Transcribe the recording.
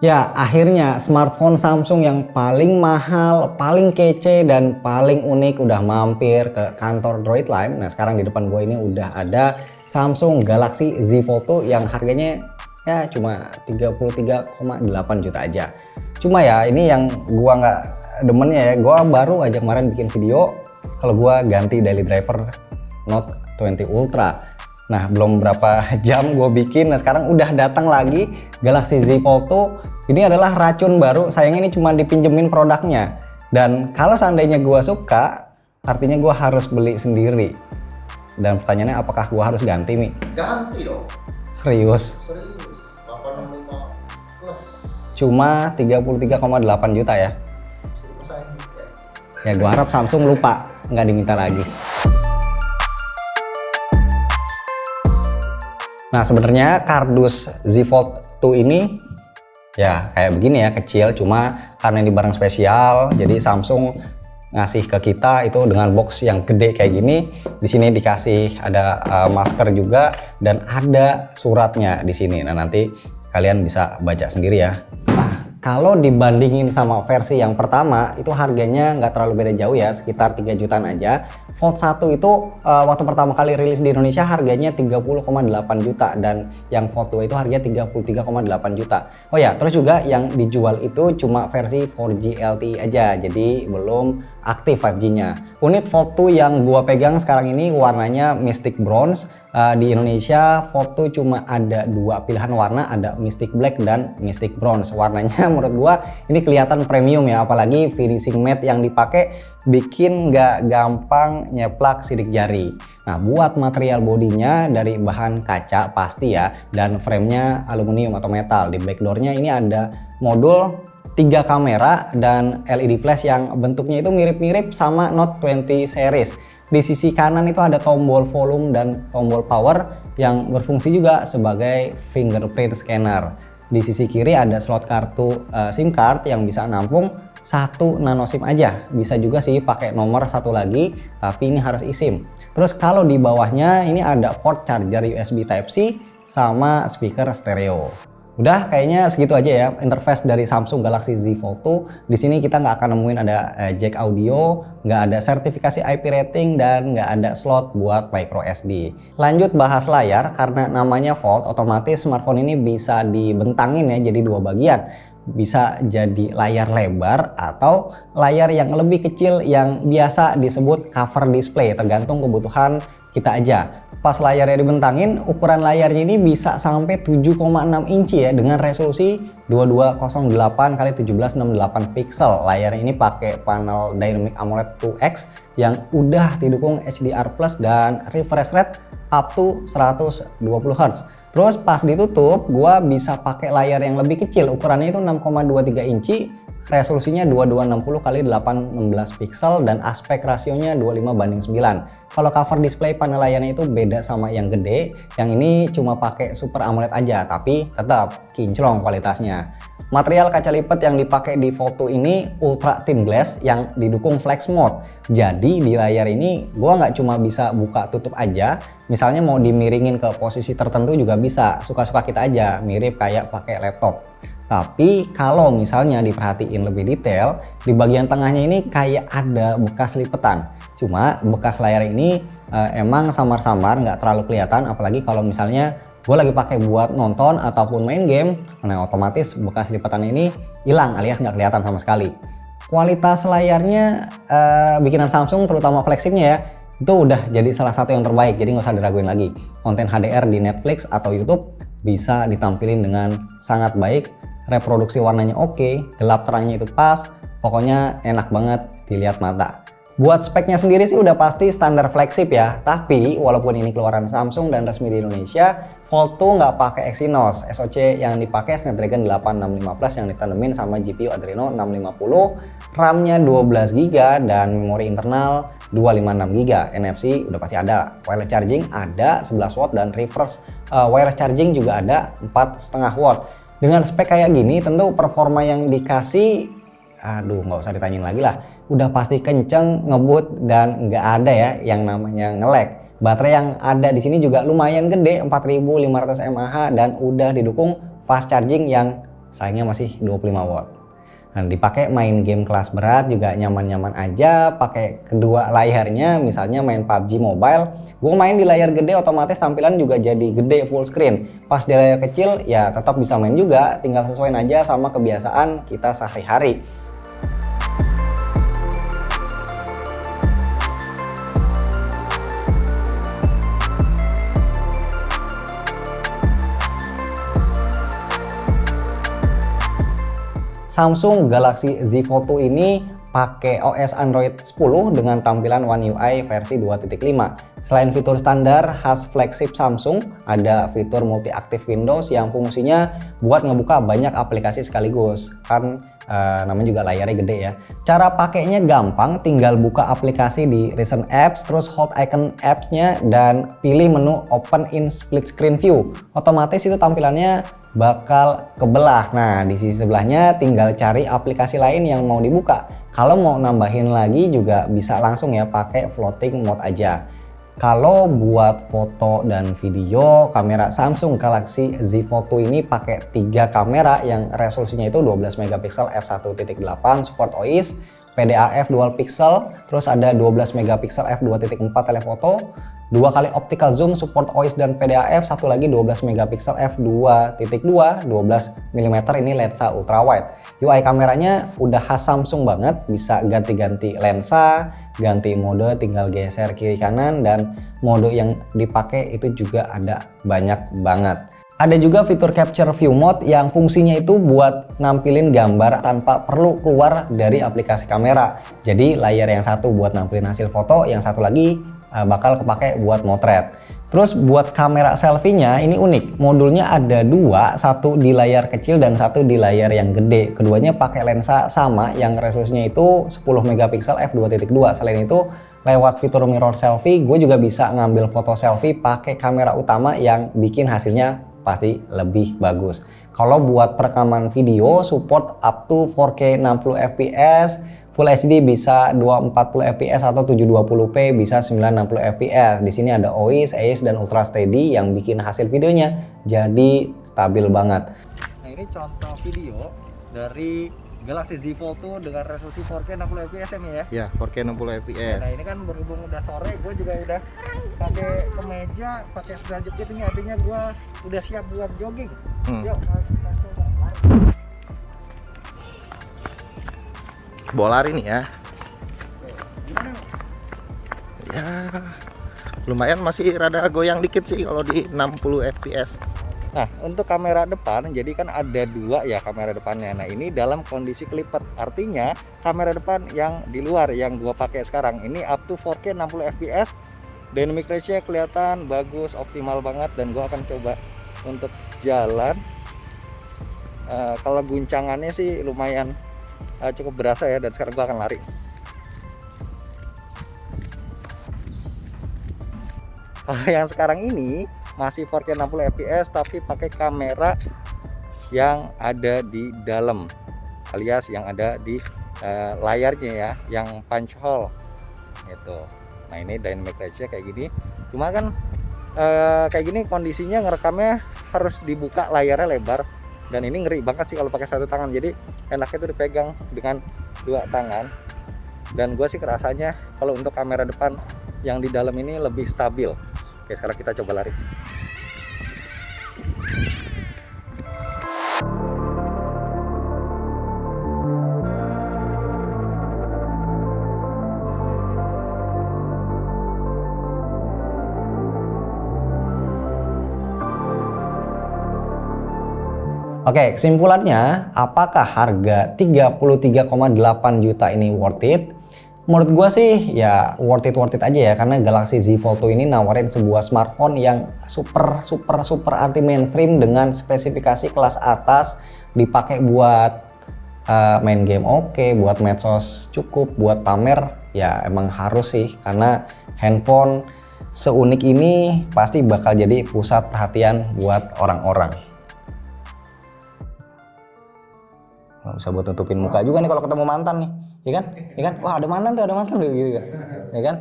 Ya, akhirnya smartphone Samsung yang paling mahal, paling kece, dan paling unik udah mampir ke kantor Droidline. Nah, sekarang di depan gue ini udah ada Samsung Galaxy Z Fold 2 yang harganya ya cuma 33,8 juta aja. Cuma ya ini yang gua nggak demennya ya, gua baru aja kemarin bikin video kalau gua ganti daily driver Note 20 Ultra. Nah, belum berapa jam gue bikin, nah sekarang udah datang lagi Galaxy Z Fold 2. Ini adalah racun baru, sayangnya ini cuma dipinjemin produknya. Dan kalau seandainya gue suka, artinya gue harus beli sendiri. Dan pertanyaannya, apakah gue harus ganti, Mi? Ganti dong. Serius? Serius. 865 plus. Cuma 33,8 juta ya? Ya gue harap Samsung lupa, nggak diminta lagi. Nah, sebenarnya kardus Z Fold 2 ini ya kayak begini ya, kecil, cuma karena ini barang spesial jadi Samsung ngasih ke kita itu dengan box yang gede kayak gini. Di sini dikasih ada masker juga dan ada suratnya di sini. Nah, nanti kalian bisa baca sendiri ya. Nah, kalau dibandingin sama versi yang pertama itu harganya nggak terlalu beda jauh ya, sekitar 3 jutaan aja. Fold 1 itu waktu pertama kali rilis di Indonesia harganya 30,8 juta dan yang Fold 2 itu harganya 33,8 juta. Oh ya, terus juga yang dijual itu cuma versi 4G LTE aja, jadi belum aktif 5G-nya. Unit Fold 2 yang gua pegang sekarang ini warnanya Mystic Bronze. Di Indonesia Fold 2 cuma ada dua pilihan warna, ada Mystic Black dan Mystic Bronze. Warnanya menurut gua ini kelihatan premium ya, apalagi finishing matte yang dipakai bikin nggak gampang nyeplak sidik jari. Nah, buat material bodinya dari bahan kaca pasti ya, dan framenya aluminium atau metal. Di backdoornya ini ada modul 3 kamera dan LED flash yang bentuknya itu mirip-mirip sama Note 20 series. Di sisi kanan itu ada tombol volume dan tombol power yang berfungsi juga sebagai fingerprint scanner. Di sisi kiri ada slot kartu SIM card yang bisa nampung 1 nano SIM aja. Bisa juga sih pakai nomor satu lagi, tapi ini harus eSIM. Terus kalau di bawahnya ini ada port charger USB Type-C sama speaker stereo. Udah, kayaknya segitu aja ya interface dari Samsung Galaxy Z Fold 2. Di sini kita nggak akan nemuin ada jack audio, nggak ada sertifikasi IP rating, dan nggak ada slot buat micro SD. Lanjut bahas layar, karena namanya Fold, otomatis smartphone ini bisa dibentangin ya jadi dua bagian. Bisa jadi layar lebar atau layar yang lebih kecil yang biasa disebut cover display, tergantung kebutuhan kita aja. Pas layarnya dibentangin, ukuran layarnya ini bisa sampai 7,6 inci ya dengan resolusi 2208 x 1768 pixel. Layarnya ini pakai panel Dynamic AMOLED 2X yang udah didukung HDR+ dan refresh rate up to 120 Hz. Terus pas ditutup, gua bisa pakai layar yang lebih kecil, ukurannya itu 6,23 inci. Resolusinya 2260 x 816 pixel dan aspek rasionya 25:9. Kalau cover display panel layarnya itu beda sama yang gede. Yang ini cuma pakai Super AMOLED aja, tapi tetap kinclong kualitasnya. Material kaca lipat yang dipakai di Fold 2 ini ultra thin glass yang didukung flex mode. Jadi di layar ini gua nggak cuma bisa buka tutup aja, misalnya mau dimiringin ke posisi tertentu juga bisa, suka-suka kita aja, mirip kayak pakai laptop. Tapi kalau misalnya diperhatiin lebih detail, di bagian tengahnya ini kayak ada bekas lipetan. Cuma bekas layar ini emang samar-samar, nggak terlalu kelihatan, apalagi kalau misalnya gue lagi pakai buat nonton ataupun main game. Nah, otomatis bekas lipatan ini hilang alias nggak kelihatan sama sekali. Kualitas layarnya bikinan Samsung, terutama flagshipnya ya, itu udah jadi salah satu yang terbaik, jadi nggak usah diraguin lagi. Konten HDR di Netflix atau YouTube bisa ditampilin dengan sangat baik. Reproduksi warnanya oke, gelap terangnya itu pas, pokoknya enak banget dilihat mata. Buat speknya sendiri sih udah pasti standar flagship ya, tapi walaupun ini keluaran Samsung dan resmi di Indonesia, Fold 2 nggak pakai Exynos. SoC yang dipakai Snapdragon 865 Plus yang ditanemin sama GPU Adreno 650, RAM-nya 12GB dan memori internal 256GB. NFC udah pasti ada, wireless charging ada 11 watt dan reverse wireless charging juga ada 4,5 watt. Dengan spek kayak gini tentu performa yang dikasih, aduh nggak usah ditanyain lagi lah, udah pasti kenceng, ngebut, dan nggak ada ya yang namanya nge-lag. Baterai yang ada di sini juga lumayan gede, 4500 mAh, dan udah didukung fast charging yang sayangnya masih 25 watt. Nah, dipakai main game kelas berat juga nyaman-nyaman aja. Pakai kedua layarnya, misalnya main PUBG Mobile, gue main di layar gede otomatis tampilan juga jadi gede full screen. Pas di layar kecil ya tetap bisa main juga, tinggal sesuaiin aja sama kebiasaan kita sehari-hari. Samsung Galaxy Z Fold 2 ini pakai OS Android 10 dengan tampilan One UI versi 2.5. Selain fitur standar khas flagship Samsung, ada fitur multi aktif Windows yang fungsinya buat ngebuka banyak aplikasi sekaligus. Kan namanya juga layarnya gede ya. Cara pakainya gampang, tinggal buka aplikasi di recent apps, terus hold icon apps-nya dan pilih menu open in split screen view. Otomatis itu tampilannya bakal kebelah. Nah, di sisi sebelahnya tinggal cari aplikasi lain yang mau dibuka. Kalau mau nambahin lagi juga bisa langsung ya pakai floating mode aja. Kalau buat foto dan video, kamera Samsung Galaxy Z Fold 2 ini pakai 3 kamera yang resolusinya itu 12 megapiksel f1.8, support OIS, PDAF dual pixel, terus ada 12 megapiksel f2.4 telefoto, 2 kali optical zoom, support OIS dan PDAF, satu lagi 12 megapiksel f2.2, 12 mm ini lensa ultrawide. UI kameranya udah khas Samsung banget, bisa ganti-ganti lensa, ganti mode tinggal geser kiri kanan, dan mode yang dipakai itu juga ada banyak banget. Ada juga fitur capture view mode yang fungsinya itu buat nampilin gambar tanpa perlu keluar dari aplikasi kamera. Jadi layar yang satu buat nampilin hasil foto, yang satu lagi bakal kepake buat motret. Terus buat kamera selfie-nya ini unik. Modulnya ada dua, satu di layar kecil dan satu di layar yang gede. Keduanya pakai lensa sama yang resolusinya itu 10 megapiksel f2.2. Selain itu, lewat fitur mirror selfie, gue juga bisa ngambil foto selfie pakai kamera utama yang bikin hasilnya pasti lebih bagus. Kalau buat perekaman video, support up to 4K 60 fps, Full HD bisa 240 fps atau 720p bisa 960 fps. Di sini ada OIS, AIS dan Ultra Steady yang bikin hasil videonya jadi stabil banget. Nah, ini contoh video dari Galaxy Z Fold 2 dengan resolusi 4K 60 fps ya. Ya, 4K 60 fps. Nah, ini kan berhubung udah sore, gue juga udah pakai kemeja, pakai sandal jepit, ini artinya gue udah siap buat jogging. Yuk, kita coba lari. Bola lari nih ya. Gimana? Ya, lumayan masih rada goyang dikit sih kalau di 60 fps. Nah, untuk kamera depan, jadi kan ada dua ya kamera depannya. Nah, ini dalam kondisi kelipat. Artinya kamera depan yang di luar yang gua pakai sekarang ini up to 4K 60 fps. Dynamic range-nya kelihatan bagus, optimal banget, dan gua akan coba untuk jalan. Kalau guncangannya sih lumayan cukup berasa ya, dan sekarang gua akan lari. Kalau yang sekarang ini masih 4K 60 fps tapi pakai kamera yang ada di dalam, alias yang ada di layarnya ya, yang punch hole itu. Nah, ini dynamic range-nya kayak gini. Cuma kan kayak gini kondisinya ngerekamnya harus dibuka layarnya lebar, dan ini ngeri banget sih kalau pakai satu tangan. Jadi enaknya itu dipegang dengan dua tangan, dan gue sih kerasanya kalau untuk kamera depan yang di dalam ini lebih stabil. Oke, sekarang kita coba lari. Oke, kesimpulannya, apakah harga 33,8 juta ini worth it? Menurut gue sih ya worth it aja ya, karena Galaxy Z Fold 2 ini nawarin sebuah smartphone yang super anti mainstream dengan spesifikasi kelas atas, dipakai buat main game oke, buat medsos cukup, buat pamer ya emang harus sih, karena handphone seunik ini pasti bakal jadi pusat perhatian buat orang-orang. Bisa buat tutupin muka juga nih kalau ketemu mantan nih, ya kan? Wah, ada mantan tuh gitu kan, ya kan?